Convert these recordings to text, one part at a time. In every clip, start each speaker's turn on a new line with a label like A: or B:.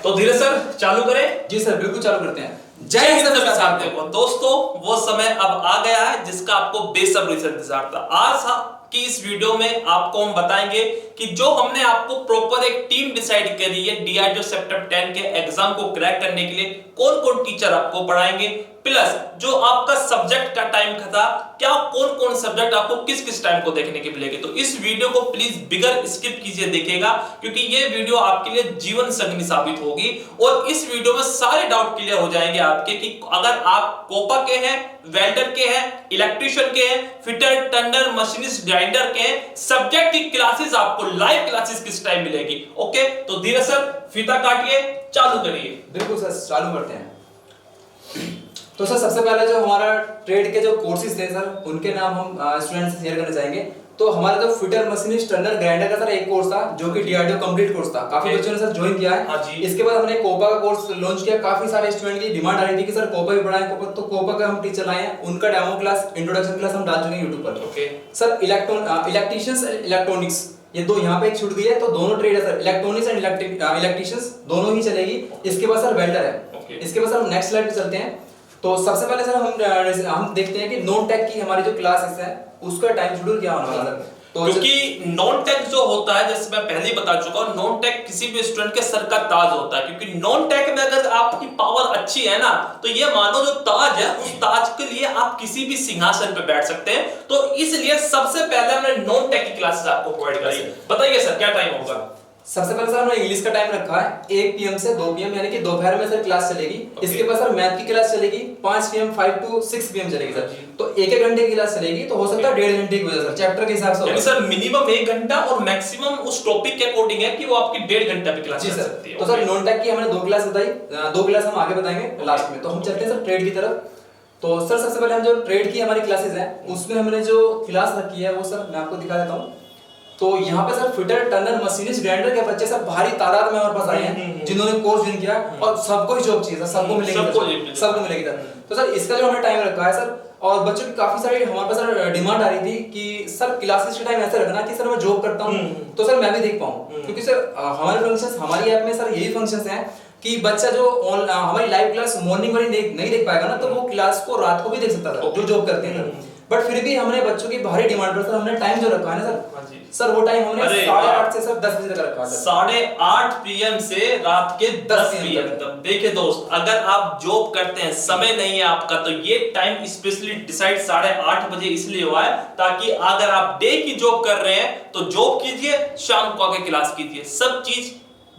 A: तो धीरज सर चालू करें।
B: जी सर बिल्कुल चालू करते हैं।
A: जय हिंद सभी साथियों को। दोस्तों वो समय अब आ गया है जिसका आपको बेसब्री से इंतजार था। आज की इस वीडियो में आपको हम बताएंगे कि जो हमने आपको प्रॉपर एक टीम डिसाइड करी है डीआरडीओ सेप्टेम्बर 10 के एग्जाम को क्रैक करने के लिए कौन कौन टीचर आपको पढ़ाएंगे, प्लस जो आपका सब्जेक्ट का टाइम था क्या कौन कौन सब्जेक्ट आपको किस किस टाइम को देखने के मिलेंगे। तो इस वीडियो को प्लीज बिगर स्किप कीजिए, देखिएगा क्योंकि ये वीडियो आपके लिए जीवन संगनी साबित होगी और इस वीडियो में सारे डाउट क्लियर हो जाएंगे आपके कि अगर आप कोपा के हैं, वेल्डर के हैं, इलेक्ट्रिशियन के हैं, फिटर, टर्नर, मशीनिस्ट, ग्राइंडर के हैं, सब्जेक्ट की क्लासेस आपको लाइव क्लासेस किस टाइम मिलेगी। ओके तो धीरज सर फीता काटिए, चालू करिए।
B: बिल्कुल सर चालू करते हैं। तो सर सबसे पहले जो हमारा ट्रेड के जो कोर्सेज थे सर उनके नाम हम स्टूडेंट्स से शेयर करना चाहेंगे। तो हमारा जो फिटर, मशीनिस्ट, टर्नर, ग्राइंडर का सर एक कोर्स था जो कि डीआरडीओ कंप्लीट कोर्स था। काफी बच्चों ने सर ज्वाइन किया है। इसके बाद हमने कोपा का कोर्स लॉन्च किया। काफी सारे स्टूडेंट की डिमांड आ रही थी कि सर कोपा भी पढ़ाएं कोपा, तो कोपा का हम टीचर लाए हैं। उनका डेमो क्लास, इंट्रोडक्शन क्लास हम डाल चुके हैं यूट्यूब पर। सर इलेक्ट्रिशियंस एंड इलेक्ट्रॉनिक्स ये दो यहाँ पे एक छूट गई है, तो दोनों ट्रेड है सर, इलेक्ट्रॉनिक्स एंड इलेक्ट्रिशियंस दोनों ही चलेगी। इसके बाद सर वेल्डर है। इसके बाद सर हम नेक्स्ट स्लाइड पे चलते हैं। तो सबसे पहले सर हम देखते हैं कि नॉन टेक की हमारी जो क्लासेस है उसका टाइम शेड्यूल क्या होने वाला है। तो
A: क्योंकि नॉन टेक जो होता है, जैसे मैं पहले ही बता चुका हूं, नॉन टेक किसी भी स्टूडेंट के सर का ताज होता है। क्योंकि नॉन टेक में अगर आपकी पावर अच्छी है ना, तो ये मानो जो ताज है उस ताज के लिए आप किसी भी सिंहासन पे बैठ सकते हैं। तो इसलिए सबसे पहले हमने नॉन टेक की क्लासेस आपको प्रोवाइड कराई। बताइए सर क्या टाइम होगा।
B: सबसे पहले सर हमने इंग्लिश का टाइम रखा है 1 पीएम से 2 पीएम, यानी कि दोपहर में सर क्लास चलेगी। इसके बाद सर मैथ की क्लास चलेगी 5 पीएम 5 to 6 पीएम चलेगी सर। तो 1-1 घंटे की क्लास चलेगी, तो हो सकता है 1.5 घंटे की वजह सर चैप्टर के हिसाब से।
A: यानी सर मिनिमम 1 घंटा और मैक्सिमम उस टॉपिक के अकॉर्डिंग है कि वो आपकी 1.5 घंटा पे क्लास चल सकती है।
B: तो सर नॉन टेक की हमने 2 क्लास बताई, 2 क्लास हम आगे बताएंगे लास्ट में। तो हम चलते हैं सर ट्रेड की तरफ। तो सर सबसे पहले हम जो ट्रेड की हमारी क्लासेस हैं उसमें हमने जो क्लास रखी है वो सर मैं आपको दिखा देता हूं। तो यहाँ पे sir fitter, Turner, machinist, grinder के बच्चे सब भारी तादाद में हमारे पास आए हैं जिन्होंने कोर्स ज्वाइन किया और सबको ही जॉब चाहिए सर, सबको मिलेगी सर। तो सर इसका जो हमने टाइम रखा है सर, और बच्चों की काफी सारी हमारे पास सर डिमांड आ रही थी कि सर क्लासेस के टाइम ऐसे रखना कि सर मैं जॉब करता हूँ तो सर मैं भी देख पाऊँ। क्योंकि सर हमारे फंक्शंस, हमारी ऐप में सर यही फंक्शंस हैं कि बच्चा जो हमारी लाइव क्लास मॉर्निंग वाली नहीं देख पाएगा ना, तो वो क्लास को रात को भी देख सकता था जो जॉब करते हैं सर। बट फिर भी हमने बच्चों की भारी डिमांड पर सर हमने टाइम जो रखा है ना सर वो टाइम हमने 8:30 से सर 10 बजे तक रखा है।
A: 8:30 पीएम से रात के 10 पीएम तक। देखिए दोस्त, अगर आप जॉब करते हैं, समय नहीं है आपका, तो ये टाइम स्पेशली डिसाइड 8:30 बजे इसलिए हुआ है ताकि अगर आप डे की जॉब कर रहे हैं तो जॉब कीजिए, शाम को आके क्लास कीजिए। सब चीज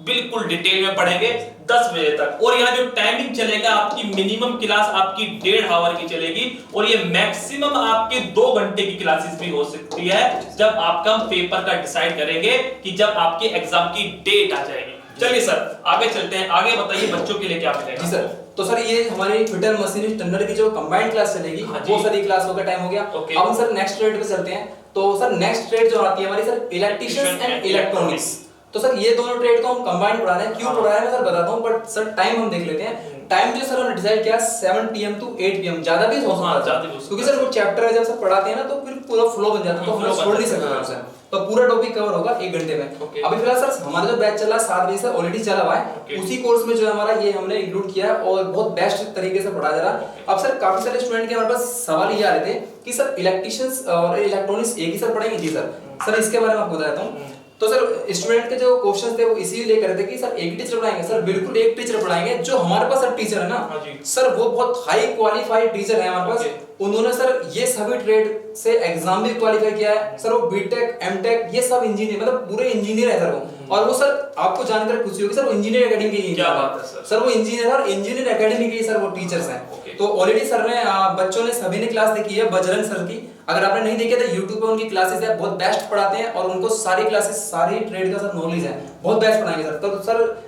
A: बिल्कुल डिटेल में पढ़ेंगे 10 बजे तक। और यहाँ जो टाइमिंग चलेगा आपकी मिनिमम क्लास आपकी 1.5 आवर की चलेगी और ये मैक्सिमम आपके 2 घंटे की क्लासेस भी हो सकती है जब आपका पेपर का डिसाइड करेंगे कि जब आपके एग्जाम की डेट आ जाएगी। चलिए सर आगे चलते हैं। आगे बताइए बच्चों के लिए क्या मिलेगा।
B: जी सर, तो सर ये हमारी फिटर, मशीनिस्ट, टर्नर की जो कंबाइंड क्लास चलेगी वो सर ये क्लास का टाइम हो गया। अब हम सर नेक्स्ट ट्रेड पे चलते हैं। तो सर नेक्स्ट ट्रेड जो आती है हमारी सर इलेक्ट्रिशियंस एंड इलेक्ट्रॉनिक्स। तो सर ये दोनों ट्रेड को हम कंबाइन पढ़ा रहे हैं। क्यों पढ़ा रहे हैं मैं सर बताता हूं, बट सर टाइम हम देख लेते हैं। टाइम जो सर हमने डिसाइड किया 7 पीएम to 8 पीएम, ज्यादा भी हो सकता है क्योंकि सर वो चैप्टर है जब सब पढ़ाते हैं ना तो फिर पूरा फ्लो बन जाता है, तो हम छोड़ नहीं सकते उससे। तो पूरा टॉपिक कवर होगा 1 घंटे में। अभी फिलहाल सर हमारा जो बैच चला 7 बजे से ऑलरेडी चला हुआ है। उसी कोर्स में जो हमारा ये हमने इंक्लूड किया और बहुत बेस्ट तरीके से पढ़ा जा रहा है। अब सर काफी सारे स्टूडेंट के हमारे पास सवाल ये आ रहे थे कि सर इलेक्ट्रिशियंस और इलेक्ट्रॉनिक्स एक ही सर पढ़ेंगे। जी सर इसके बारे में आपको बताता हूँ। तो सर स्टूडेंट के जो क्वेश्चंस थे वो इसीलिए कर रहे थे कि सर एक ही टीचर पढ़ाएंगे। सर बिल्कुल एक टीचर पढ़ाएंगे। जो हमारे पास सर टीचर है ना सर वो बहुत हाई क्वालिफाइड टीचर है हमारे पास। उन्होंने सर ये सभी ट्रेड से एग्जाम भी क्वालिफाई किया है सर। वो बीटेक, एमटेक ये सब इंजीनियर, मतलब पूरे इंजीनियर है सर वो। और वो सर आपको जानकर खुशी होगी सर वो इंजीनियर एकेडमी के
A: क्या बात है
B: सर वो इंजीनियर और इंजीनियर एकेडमी के सर वो टीचर्स हैं। तो ऑलरेडी सर ने बच्चों ने सभी ने क्लास देखी है बजरंग सर की। अगर आपने नहीं देखी तो YouTube पे उनकी क्लासेस है, बहुत बेस्ट पढ़ाते हैं और उनको सारी क्लासेस सारी ट्रेड का सर नॉलेज है, बहुत बेस्ट पढ़ाएंगे सर। तो सर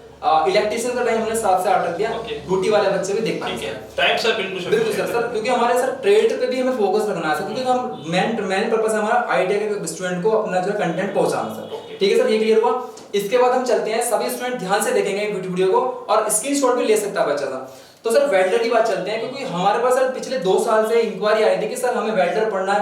B: इलेक्ट्रिशियन का टाइम हमने 7 से 8 रख दिया। ड्यूटी वाले बच्चे भी देख पाएंगे
A: टाइम सर बिल्कुल
B: सर क्योंकि हमारे सर ट्रेड पे भी हमें फोकस रखना है सर, क्योंकि हम मेन पर्पस है हमारा आईटीआई के स्टूडेंट को अपना जो कंटेंट पहुंचाना सर। ठीक है सर, ये क्लियर हुआ। इसके बाद हम चलते हैं, सभी स्टूडेंट ध्यान से देखेंगे वीडियो को और स्क्रीनशॉट भी ले सकता है बच्चा सा। तो सर वेल्डर की बात चलते हैं, क्योंकि हमारे पास सर पिछले 2 साल से इंक्वायरी आ रही थी कि सर हमें वेल्डर पढ़ना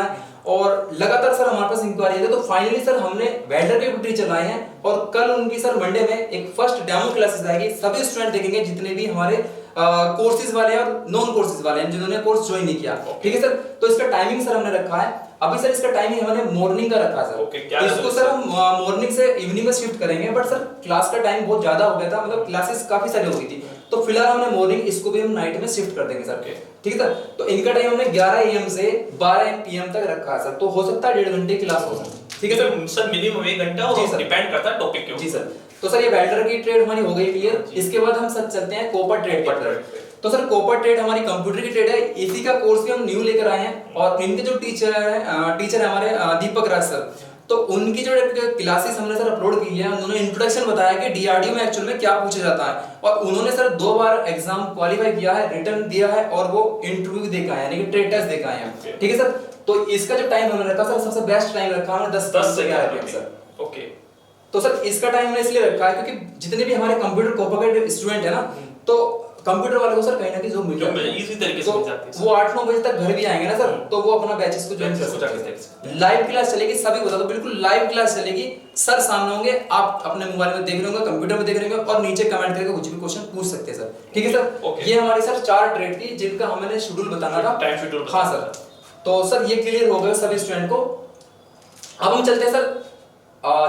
B: है और लगातार सर हमारे पास इंक्वायरी है। तो फाइनली सर हमने वेल्डर के टीचर लाए हैं और कल उनकी सर मंडे में एक फर्स्ट डेमो क्लासेस आएगी। सभी स्टूडेंट देखेंगे जितने भी हमारे कोर्सेज वाले हैं और नॉन कोर्सेज वाले हैं जिन्होंने कोर्स ज्वाइन नहीं किया। ठीक है सर, तो इसका टाइमिंग सर हमने रखा है अभी सर, इसका टाइमिंग हमने मॉर्निंग का रखा है सर। इसको सर हम मॉर्निंग से इवनिंग में शिफ्ट करेंगे, बट सर क्लास का टाइम बहुत ज्यादा हो गया था, मतलब क्लासेस काफी सारी हो गई थी, तो फिलहाल हमने मॉर्निंग, इसको भी हम नाइट में शिफ्ट कर देंगे सर। ठीक है सर, तो इनका टाइम हमने 11 AM से 12 PM तक रखा है सर, तो हो सकता है 1.5 घंटे क्लास हो सर। ठीक है सर,
A: सर मिनिमम 1 घंटा और डिपेंड करता है टॉपिक के ऊपर।
B: जी सर, तो सर ये वेल्डर की ट्रेड हमारी हो गई क्लियर। इसके बाद हम सर चलते हैं कॉपर ट्रेड पर। तो सर कॉपर ट्रेड हमारी कंप्यूटर की ट्रेड है, इसी का कोर्स भी हम न्यू लेकर आए हैं और इनके जो टीचर है हमारे दीपक राज सर, तो उनकी जो क्लासेस हमने सर अपलोड की है, उन्होंने इंट्रोडक्शन बताया कि डीआरडीओ में एक्चुअल में क्या पूछा जाता है, और उन्होंने सर 2 बार एग्जाम क्वालिफाई किया है, रिटर्न दिया है और वो इंटरव्यू भी देकर आए हैं, यानी कि ट्रेड टेस्ट देकर आए हैं। ठीक है सर, तो इसका जो टाइम हमने रखा सर, सबसे बेस्ट टाइम रखा हमने 10 से 11 PM सर।
A: ओके,
B: तो सर इसका टाइम हमने इसलिए रखा है क्योंकि जितने भी हमारे कंप्यूटर कॉपर के स्टूडेंट है ना, तो कंप्यूटर वाले को सर कहीं ना कहीं जो मिल जाती है,
A: इजी तरीके से मिल जाती है,
B: वो 8-9 बजे तक घर भी आएंगे ना सर, तो वो अपना बैचेस को ज्वाइन कर सकते हैं। लाइव क्लास चलेगी, सभी बता दो, बिल्कुल लाइव क्लास चलेगी, सर सामने होंगे, आप अपने मोबाइल में देख रहे होंगे, कंप्यूटर में देख रहे होंगे, और नीचे कमेंट करके कुछ भी क्वेश्चन पूछ सकते हैं सर। ठीक है सर, ये हमारी सर 4 ट्रेड थी जिनका हमने शेड्यूल बताना था,
A: टाइम शेड्यूल।
B: हाँ सर, तो सर ये क्लियर हो गया सभी स्टूडेंट को। अब हम चलते हैं सर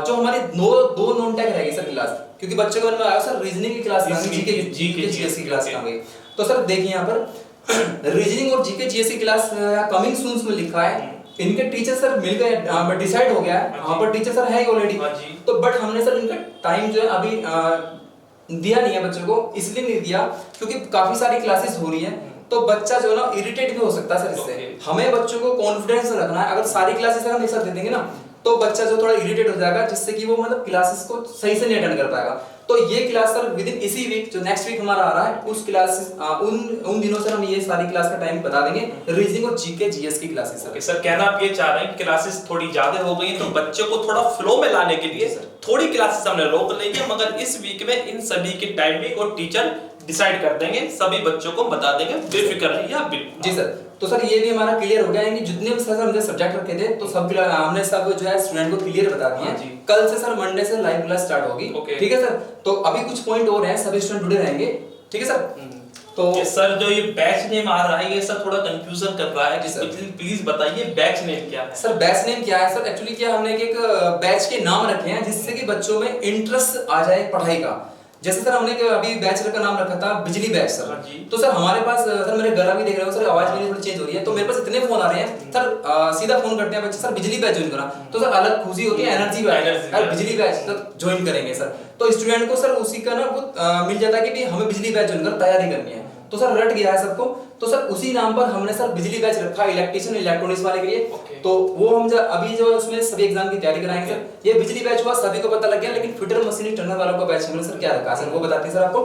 B: जो हमारी दो नॉन टेक रहेगी सर क्लास, क्योंकि बच्चों को मन में आया सर रीजनिंग की क्लास, जीके जीएस की क्लास कहाँ गई। तो सर देखिए यहाँ पर रीजनिंग और जीके जीएस की क्लास कमिंग सून में लिखा है, इनके टीचर सर मिल गए, डिसाइड हो गया है, यहाँ पर टीचर सर है ऑलरेडी, तो बट हमने सर इनका टाइम जो है अभी दिया नहीं है बच्चों को, इसलिए नहीं दिया क्योंकि काफी सारी क्लासेस हो रही है, तो बच्चा जो है ना इरिटेट भी हो सकता है सर इससे। हमें बच्चों को कॉन्फिडेंस रखना है, अगर सारी क्लासेस हम एक साथ दे देंगे ना, तो बच्चा जो थोड़ा इरिटेट हो जाएगा, जिससे कि वो मतलब क्लासेस को सही से नहीं अटेंड कर पाएगा। तो ये क्लास सर विद इन इसी वीक, जो नेक्स्ट वीक हमारा आ रहा है, उस क्लास उन दिनों सर हम ये सारी क्लास का टाइम बता देंगे, रीजनिंग और जीके जीएस की क्लासेस सर।
A: सर कहना आप ये चाह रहे हैं कि क्लासेस थोड़ी ज्यादा हो गई, तो बच्चों को थोड़ा फ्लो में लाने के लिए थोड़ी क्लासेस हमने रोक ली है, मगर इस वीक में इन सभी की टाइमिंग और टीचर डिसाइड कर देंगे, सभी बच्चों को बता देंगे, बेफिक्र रहिए आप। बिल्कुल
B: जी सर, तो सर ये भी हमारा क्लियर हो गया है कि जितने भी सर हमने सब्जेक्ट रखे थे, तो सब हमने सब जो है स्टूडेंट को क्लियर बता दिए हैं। कल से सर मंडे से लाइव क्लास स्टार्ट होगी। ठीक है सर, तो अभी कुछ पॉइंट और हैं, सभी स्टूडेंट जुड़े रहेंगे। ठीक है सर, तो
A: सर जो ये बैच नेम आ रहा है, ये सर थोड़ा कंफ्यूजन कर रहा है, प्लीज बताइए बैच नेम क्या है।
B: सर बैच नेम क्या है सर, एक्चुअली क्या हमने एक बैच के नाम रखे हैं जिससे कि बच्चों में इंटरेस्ट आ जाए पढ़ाई का। जैसे सर हमने अभी बैच का नाम रखा था बिजली बैच सर, तो सर हमारे पास सर मेरे घर अभी देख रहे हो सर, आवाज मेरी थोड़ी चेंज हो रही है, तो मेरे पास इतने फोन आ रहे हैं सर, सीधा फोन करते हैं बच्चे सर बिजली बैच ज्वाइन करा, तो सर अलग खुशी होती है, एनर्जी बैच, बिजली बैच सर ज्वाइन करेंगे सर, तो स्टूडेंट को सर उसी का ना वो मिल जाता है कि हमें बिजली बैच ज्वाइन कर तैयारी करनी है, तो सर रट गया है सबको, तो सर उसी नाम पर हमने सर बिजली बैच रखा इलेक्ट्रिशियन इलेक्ट्रॉनिक्स वाले के लिए। तो वो हम अभी जो उसमें सभी एग्जाम की तैयारी कराएंगे सर। ये बिजली बैच हुआ, सभी को पता लग गया, लेकिन फिटर मशीनिस्ट टर्नर वालों का बैच हमने सर क्या रखा सर, वो बताते हैं सर आपको।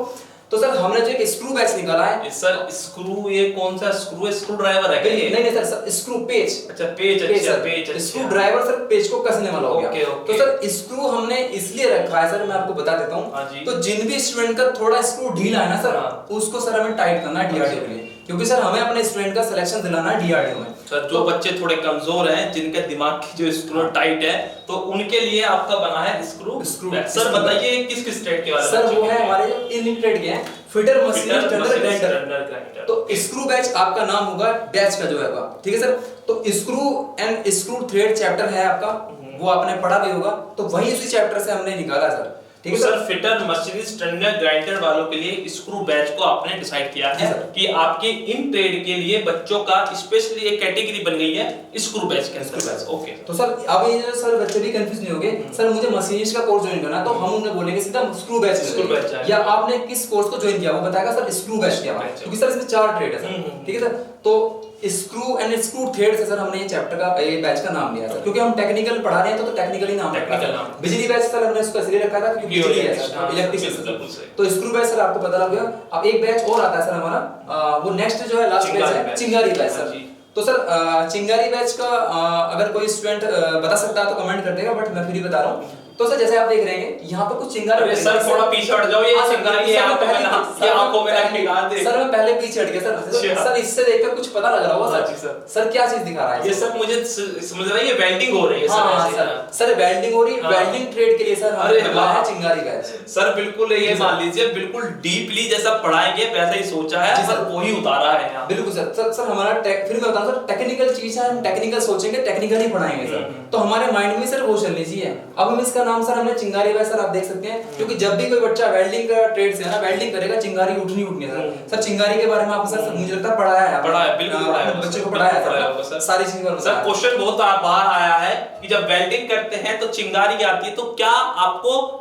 B: तो सर हमने जो एक स्क्रू बैच निकाला है
A: सर, स्क्रू ये कौन सा स्क्रू है? स्क्रू ड्राइवर है क्या ये?
B: नहीं नहीं सर, स्क्रू पेच।
A: अच्छा पेच, अच्छा पेच,
B: स्क्रू ड्राइवर सर पेच को कसने वाला हो गया। तो सर स्क्रू हमने इसलिए रखा है सर, मैं आपको बता देता हूं, तो जिन भी स्टूडेंट का थोड़ा स्क्रू ढीला है ना सर, उसको सर हमें टाइट करना है डीआरडीओ के लिए, क्योंकि सर हमें अपने स्टूडेंट का सिलेक्शन दिलाना है डीआरडीओ में।
A: सर जो बच्चे थोड़े कमजोर हैं, जिनके दिमाग की जो स्क्रू टाइट है, तो उनके लिए आपका बना है स्क्रू। सर बताइए किस किस ट्रेड के बारे में?
B: सर वो है हमारे जो इन ट्रेड के हैं, फिटर मशीनिस्ट टर्नर ग्राइंडर। तो स्क्रू बैच आपका नाम होगा बैच का जो है, ठीक है सर। तो screw and screw thread chapter है आपका, वो आपने पढ़ा भी होगा, तो वही उसी चैप्टर से हमने निकाला सर। ठीक है sir,
A: fitter machinist Turner grinder वालों के लिए स्क्रू बैच को आपने डिसाइड किया है कि आपके इन ट्रेड के लिए बच्चों का स्पेशली एक कैटेगरी बन गई है स्क्रू बैच के अंदर। ओके,
B: तो सर अब ये सर बच्चे भी कंफ्यूज नहीं होंगे, सर मुझे मशीनिस्ट का कोर्स ज्वाइन करना है, तो हम उन्हें बोलेंगे सीधा स्क्रू बैच, या आपने किस कोर्स को ज्वाइन किया वो बताएगा सर स्क्रू बैच क्या है, क्योंकि सर इसमें 4 ट्रेड है सर। ठीक है सर, तो स्क्रू एंड स्क्रू थ्रेड से सर हमने ये चैप्टर का ये बैच का नाम लिया सर, क्योंकि हम टेक्निकल पढ़ा रहे हैं, तो टेक्निकली नाम रखा है। बिजली बैच सर हमने इसको इसलिए रखा था क्योंकि बिजली है सर, इलेक्ट्रिक। तो स्क्रू बैच सर आपको पता लग गया। अब एक बैच और आता है सर हमारा, वो नेक्स्ट जो है लास्ट बैच है चिंगारी बैच सर। तो सर चिंगारी बैच का अगर कोई स्टूडेंट बता सकता है तो कमेंट कर देगा, बट मैं फिर भी बता रहा हूँ। तो सर जैसे आप देख रहे हैं यहाँ पे कुछ चिंगारी,
A: अरे सर थोड़ा पीछे हट जाओ, ये चिंगारी है आंखों में ना, ये आंखों में ना निकाल दे।
B: सर मैं पहले पीछे हट गया सर। सर इससे देखकर कुछ पता लग रहा होगा
A: सर।
B: सर क्या चीज दिखा रहा है
A: ये सब मुझे समझ रहा है, ये वेल्डिंग हो रही है
B: सर। सर वेल्डिंग हो रही है, वेल्डिंग ट्रेड के लिए सर
A: अरे
B: है चिंगारी बैच।
A: सर बिल्कुल ये मान लीजिए बिल्कुल डीपली जैसा पढ़ाएंगे वैसा ही सोचा है सर, वही उतारा है यहाँ।
B: बिल्कुल सर। सर हमारा फिर मैं बताऊं सर, टेक्निकल चीज है, हम टेक्निकल सोचेंगे, टेक्निकल ही पढ़ाएंगे सर। तो हमारे माइंड में सर वो चलनी चाहिए। अब हम इसका नाम सर हमने चिंगारी बैच सर आप देख सकते हैं, क्योंकि जब भी कोई बच्चा वेल्डिंग का ट्रेड से है ना, वेल्डिंग करेगा, चिंगारी उठनी है सर। चिंगारी के बारे में आपको सर मुझे लगता है पढ़ाया है,
A: बिल्कुल पढ़ाया है,
B: बच्चों को पढ़ाया है सारी चीजें।
A: सर क्वेश्चन बहुत बाहर आया है कि जब वेल्डिंग करते हैं तो चिंगारी आती है, तो क्या आपको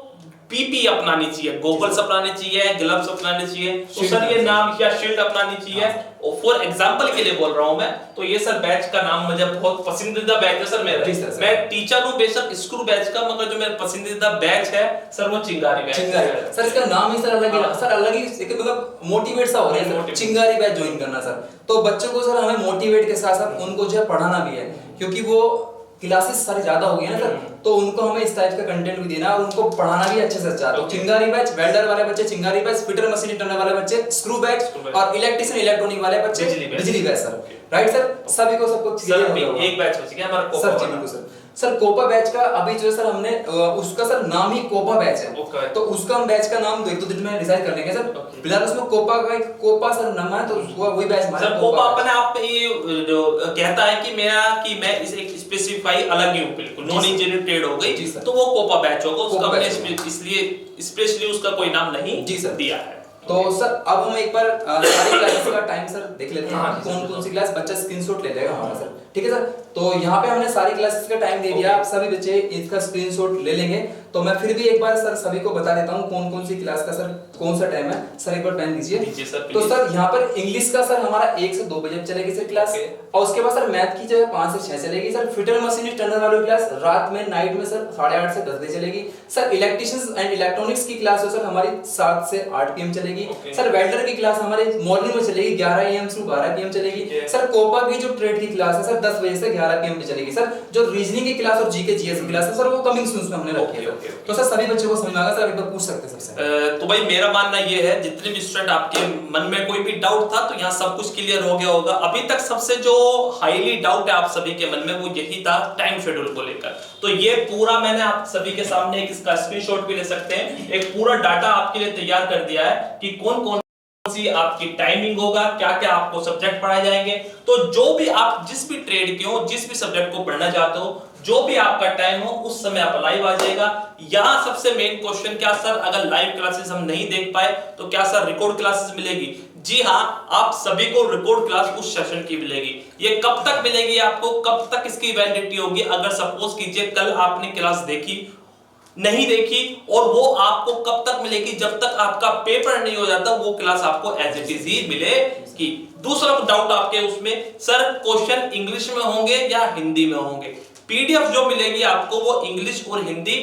A: पीपी अपनानी चाहिए, गोगल्स अपनाने चाहिए, ग्लव्स अपनाने चाहिए, तो सर ये नाम या शील्ड अपनानी चाहिए। और फॉर एग्जांपल के लिए बोल रहा हूं मैं, तो ये सर बैच का नाम मुझे बहुत पसंदीदा बैच है सर मेरा। मैं टीचर हूं बेशक स्क्रू बैच का, मगर जो मेरा पसंदीदा बैच है सर वो चिंगारी बैच है
B: सर। इसका नाम ही सर अलग है सर, अलग ही एक मतलब मोटिवेट सा हो रहा है सर, चिंगारी बैच ज्वाइन करना सर। तो बच्चों को सर हमें मोटिवेट के साथ साथ उनको जो है पढ़ाना भी है, क्योंकि वो क्लासेस सारे ज्यादा हो गए ना सर, तो उनको हमें इस टाइप का कंटेंट भी देना और उनको पढ़ाना भी अच्छे से अच्छा। तो चिंगारी बैच, वेल्डर वाले बच्चे चिंगारी बैच, फिटर मशीन टर्नर वाले बच्चे स्क्रू बैच, और इलेक्ट्रिशियन इलेक्ट्रॉनिक वाले बच्चे बिजली बैच सर। राइट सर, सभी को सबको
A: एक बैच बच गया हमारा COPA
B: sir. Sir COPA batch का अभी जो है सर हमने उसका सर नाम ही कोपा बैच है, तो उसका हम बैच का नाम 1-2 दिन में डिसाइड कर लेंगे सर। फिलहाल उसमें कोपा का एक कोपा सर नाम है, तो उसको वही बैच हमारा
A: सर। कोपा अपने आप ये जो कहता है कि मैं इस एक स्पेसिफाई अलग ही हूं, बिल्कुल नॉन इंजीनियरिंग ट्रेड हो गई, तो वो कोपा बैच होगा। उसका हमने इसलिए स्पेशली उसका कोई नाम नहीं दिया है।
B: तो सर अब हम एक बार सारी क्लासेस का टाइम सर देख लेते हैं, कौन कौन सी क्लास बच्चा स्क्रीनशॉट ले लेगा हमारा सर। ठीक है सर, तो यहाँ पे हमने सारी क्लासेस का टाइम दे दिया, आप सभी बच्चे इसका स्क्रीनशॉट ले लेंगे। तो मैं फिर भी एक बार सर सभी को बता देता हूँ कौन कौन सी क्लास का सर कौन सा टाइम है सर, एक बार पेन दीजिए। तो सर यहाँ पर इंग्लिश का सर हमारा 1 से 2 बजे चलेगी सर क्लास, और उसके बाद सर मैथ की जो है 5 से 6 चलेगी सर। फिटर मशीनिस्ट टर्नर वाली क्लास रात में नाइट में सर 8:30 से 10 बजे चलेगी सर। इलेक्ट्रिशियंस एंड इलेक्ट्रॉनिक्स की क्लास सर हमारी 7 से 8 PM चलेगी सर। वेल्डर की क्लास हमारी मॉर्निंग में चलेगी 11 AM से 12 PM चलेगी सर। कोपा की जो ट्रेड की क्लास है सर 10 बजे से 11 PM पे चलेगी सर। जो रीजनिंग की क्लास और जीके जीएस की क्लास है सर वो कमिंग सून में हमने रखी है। तो सर सभी बच्चों को समझ में आ गया सर, एक बार पूछ सकते हैं सबसे।
A: तो भाई मेरा मानना ये है, जितने भी स्टूडेंट आपके मन में कोई भी डाउट था तो यहाँ सब कुछ क्लियर हो गया होगा। अभी तक सबसे जो हाईली डाउट है आप सभी के मन में वो यही था टाइम शेड्यूल को लेकर। तो ये पूरा मैंने आप सभी के सामने एक इसका स्क्रीनशॉट भी ले सकते हैं, एक पूरा डाटा आपके लिए तैयार कर दिया है कि कौन कौन सी आपकी टाइमिंग होगा, क्या क्या आपको सब्जेक्ट पढ़ाए जाएंगे। तो जो भी आप जिस भी ट्रेड के हो, जिस भी सब्जेक्ट को पढ़ना चाहते हो, जो भी आपका टाइम हो उस समय आप लाइव आ जाएगा। यहाँ सबसे मेन क्वेश्चन, क्या सर अगर लाइव क्लासेस हम नहीं देख पाए तो क्या सर रिकॉर्ड क्लासेस मिलेगी? जी हाँ, आप सभी को रिकॉर्ड क्लास उस सेशन की मिलेगी। ये कब तक मिलेगी आपको, कब तक इसकी वैलिडिटी होगी? अगर सपोज कीजिए कल आपने क्लास देखी, नहीं देखी, और वो आपको कब तक मिलेगी? जब तक आपका पेपर नहीं हो जाता वो क्लास आपको एज इट इज ही मिलेगी। दूसरा डाउट आपके उसमें, सर क्वेश्चन इंग्लिश में होंगे या हिंदी में होंगे? पीडीएफ जो मिलेगी आपको वो इंग्लिश और हिंदी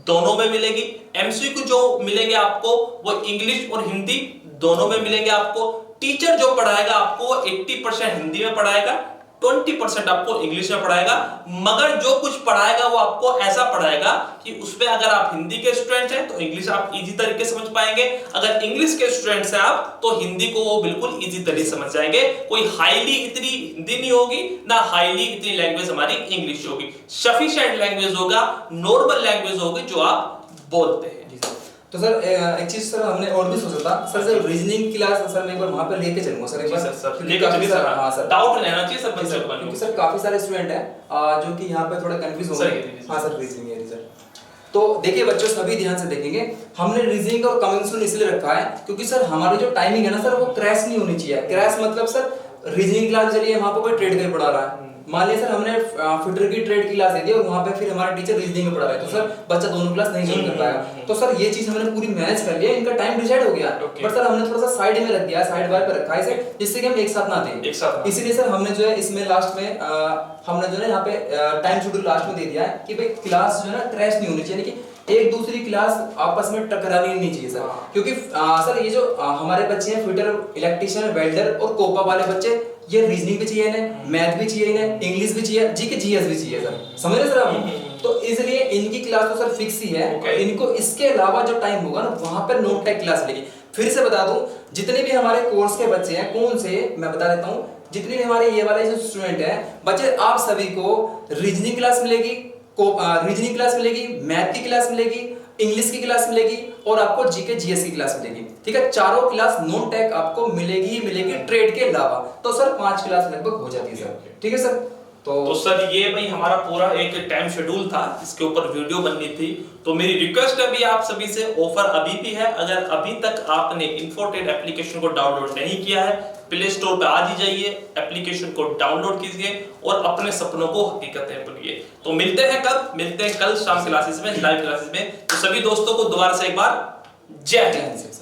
A: दोनों में मिलेगी। एमसीक्यू जो मिलेंगे आपको वो इंग्लिश और हिंदी दोनों में मिलेंगे आपको। टीचर जो पढ़ाएगा आपको 80% हिंदी में पढ़ाएगा, 20% आपको इंग्लिश में पढ़ाएगा। मगर जो कुछ पढ़ाएगा वो आपको ऐसा पढ़ाएगा कि उसमें अगर आप हिंदी के स्टूडेंट हैं तो इंग्लिश आप इजी तरीके से समझ पाएंगे, अगर इंग्लिश के स्टूडेंट्स हैं आप तो हिंदी को वो बिल्कुल इजी तरीके से समझ जाएंगे। कोई हाईली इतनी हिंदी नहीं होगी ना हाईली इतनी लैंग्वेज हमारी इंग्लिश होगी। सफिशिएंट लैंग्वेज होगा, नॉर्मल लैंग्वेज होगी जो आप बोलते हैं।
B: तो सर एक चीज सर हमने और भी सोचा था सर, जब रीजनिंग क्लास सर मैं एक बार वहां पे लेके चलूंगा सर, एक बार
A: सर लेके चलिए सर। हां सर, डाउट लेना चाहिए सर बच्चों को,
B: क्योंकि सर काफी सारे स्टूडेंट हैं जो कि यहां पे थोड़ा कंफ्यूज हो गए। हां सर, रीजनिंग है सर। तो देखिए बच्चों सभी ध्यान से देखेंगे, हमने रीजनिंग और कमिंग सून इसलिए रखा है क्योंकि सर हमारी जो टाइमिंग है ना सर वो क्रैश नहीं होनी चाहिए। क्रैश मतलब सर रीजनिंग क्लास चलिए वहां पे कोई ट्रेड का पढ़ा रहा है, मान लिया सर हमने फिटर की ट्रेड की क्लास दे दी और वहां पे फिर हमारा टीचर रीजनिंग में पढ़ा रहा है, तो सर बच्चा दोनों क्लास नहीं ज्वाइन कर पाएगा। तो सर ये चीज हमने पूरी मैनेज कर लिया, इनका टाइम डिसाइड हो गया, बट सर हमने थोड़ा सा साइड में रख दिया, साइड बाय पे रखा है इसे, जिससे कि हम एक साथ ना दें। इसीलिए सर हमने जो है इसमें लास्ट में हमने जो है यहाँ पे टाइम शेड्यूल लास्ट में दे दिया है कि भाई क्लास जो है ना क्रैश नहीं होनी चाहिए, यानी कि एक दूसरी क्लास आपस में टकरानी नहीं चाहिए सर। क्योंकि सर ये जो हमारे बच्चे हैं फिटर, इलेक्ट्रिशियन, वेल्डर और कोपा वाले बच्चे, ये रीजनिंग भी चाहिए इन्हें, मैथ भी चाहिए इन्हें, इंग्लिश भी चाहिए, जीके जीएस भी चाहिए सर। समझ रहे सर आप? तो इसलिए इनकी क्लास तो सर फिक्स ही है। इनको इसके अलावा जो टाइम होगा ना वहां पर नोट टेक क्लास लेगी। फिर से बता दूं, जितने भी हमारे कोर्स के बच्चे हैं, कौन से मैं बता देता हूं, जितने भी हमारे ये वाले जो स्टूडेंट हैं बच्चे, आप सभी को रीजनिंग क्लास मिलेगी, रीजनिंग क्लास मिलेगी, मैथ की क्लास मिलेगी, इंग्लिश की क्लास मिलेगी और आपको जीके जीएस की क्लास मिलेगी। ठीक है, चारों क्लास नॉन टेक आपको मिलेगी ही मिलेगी ट्रेड के अलावा। तो सर 5 क्लास लगभग हो जाती है सर। ठीक है सर।
A: तो सर ये भाई हमारा पूरा एक टाइम शेड्यूल था, इसके ऊपर वीडियो बननी थी। तो मेरी रिक्वेस्ट अभी आप सभी से, ऑफर अभी भी है, अगर अभी तक आपने इन्फोटेड एप्लीकेशन को डाउनलोड नहीं किया है, प्ले स्टोर पे आज ही जाइए, एप्लीकेशन को डाउनलोड कीजिए और अपने सपनों को हकीकतें बनिए। तो मिलते हैं कब? मिलते हैं कल शाम क्लासेस में, लाइव क्लासेस में। तो सभी दोस्तों को दोबारा से एक बार जय हिंद।